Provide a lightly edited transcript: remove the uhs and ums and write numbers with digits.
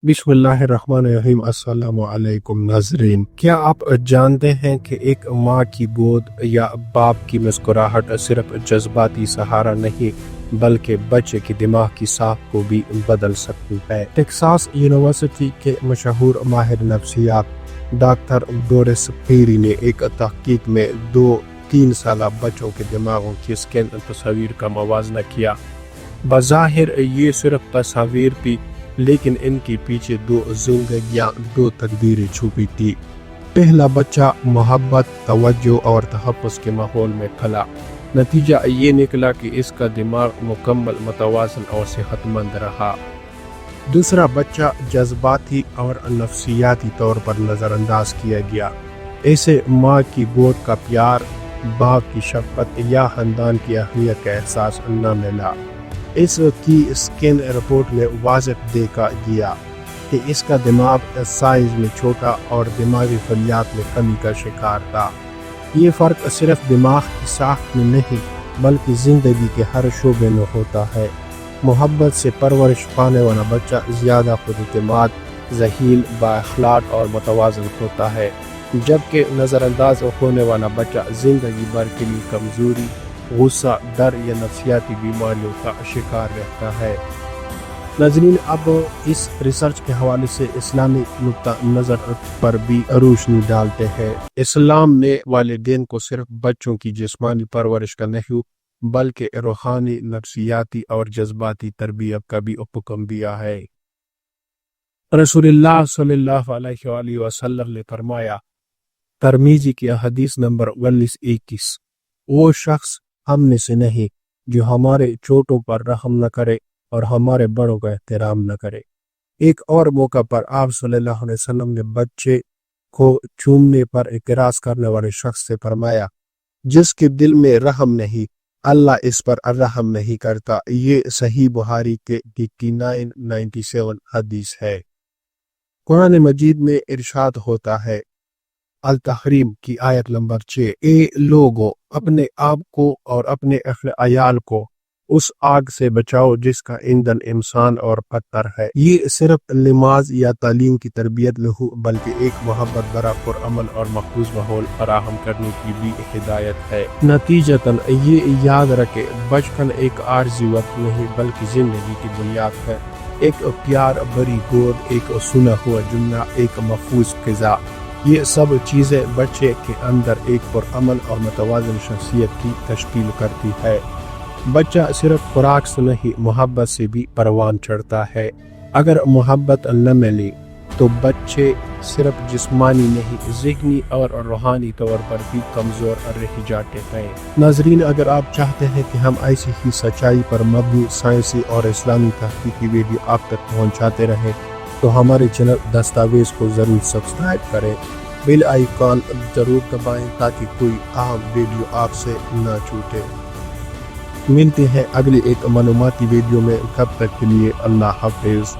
बिस्मिल्लाहिर्रहमानिर्रहीम। अस्सलाम वालेकुम नाज़रीन, क्या आप जानते हैं कि एक माँ की गोद या बाप की मुस्कुराहट सिर्फ जज्बाती सहारा नहीं बल्कि बच्चे के दिमाग की साख को भी बदल सकती है। टेक्सास यूनिवर्सिटी के मशहूर माहिर नफ्सियात डॉक्टर डोरिस पेरी ने एक तहकीक में 2-3 साल बच्चों के दिमागों की स्कैन तस्वीर का मुवाजना किया। बज़ाहिर ये सिर्फ तस्वीर थी, लेकिन इनके पीछे 2 जिंदगियां, 2 तकदीरें छुपी थी। पहला बच्चा मोहब्बत, तवज्जो और तहफ़्फ़ुज़ के माहौल में पला। नतीजा ये निकला कि इसका दिमाग मुकम्मल मुतवाज़िन और सेहतमंद रहा। दूसरा बच्चा जज्बाती और नफ्सियाती तौर पर नज़रअंदाज किया गया। इसे माँ की गोद का प्यार, बाप की शफ़क़त या ख़ानदान की अहमियत का एहसास न मिला। इसकी स्कैन रिपोर्ट में वाज़ेह देखा गया कि इसका दिमाग साइज में छोटा और दिमागी फलियात में कमी का शिकार था। ये फ़र्क सिर्फ दिमाग की साख्त में नहीं बल्कि ज़िंदगी के हर शोबे में होता है। मोहब्बत से परवरिश पाने वाला बच्चा ज़्यादा खुद-एतमाद, ज़हीन, बाअखलाक और मुतवाज़िन होता है, जबकि नज़रअंदाज होने वाला बच्चा ज़िंदगी भर के लिए कमज़ोरी, गुस्सा, डर या नफ्सियाती बीमारियों का शिकार रहता है। नाज़रीन, अब इस रिसर्च के हवाले से इस्लामी नुक्ता नज़र पर भी रोशनी डालते हैं। इस्लाम ने वालिदैन को सिर्फ बच्चों की जिस्मानी परवरिश का नहीं बल्कि रूहानी, नफ्सियाती और जज्बाती तरबियत का भी हुक्म दिया है। रसूलुल्लाह सल्लल्लाहु अलैहि वसल्लम ने फरमाया, तिरमिज़ी की हदीस नंबर 4221, वो शख्स हम में से नहीं जो हमारे छोटों पर रहम न करे और हमारे बड़ों का एहतराम न करे। एक और मौका पर आप सल्लल्लाहु अलैहि वसल्लम ने बच्चे को चूमने पर इकरार करने वाले शख्स से फरमाया, जिसके दिल में रहम नहीं, अल्लाह इस पर रहम नहीं करता। ये सही बुखारी के 8997 हदीस है। कुरान मजीद में इरशाद होता है, अल तहरीम की आयत नंबर 6, ए लोगो, अपने आप को और अपने अहले अयाल को उस आग से बचाओ जिसका ईंधन इंसान और पत्थर है। ये सिर्फ नमाज या तालीम की तरबियत नहीं बल्कि एक मोहब्बत भरा पुरअमन और महफूज माहौल फराहम करने की भी हिदायत है। नतीजतन ये याद रखे, बचपन एक आर्जी वक्त नहीं बल्कि जिंदगी की बुनियाद है। एक प्यार भरी गोद, एक सुना हुआ जुमला, एक महफूज फ़िज़ा, ये सब चीज़ें बच्चे के अंदर एक पुरअमन और मुतवाज़िन शख्सियत की तश्कील करती है। बच्चा सिर्फ खुराक से नहीं मोहब्बत से भी परवान चढ़ता है। अगर मोहब्बत न मिले तो बच्चे सिर्फ जिस्मानी नहीं ज़हनी और रूहानी तौर पर भी कमज़ोर रह जाते हैं। नाज़रीन, अगर आप चाहते हैं कि हम ऐसी ही सच्चाई पर मबनी साइंसी और इस्लामी तहकीकी वीडियो आप तक पहुँचाते रहें तो हमारे चैनल दस्तावेज़ को ज़रूर सब्सक्राइब करें, बेल आइकॉन ज़रूर दबाएं ताकि कोई अहम वीडियो आपसे न छूटे। मिलते हैं अगले एक मालूमाती वीडियो में, तब तक के लिए अल्लाह हाफ़िज़।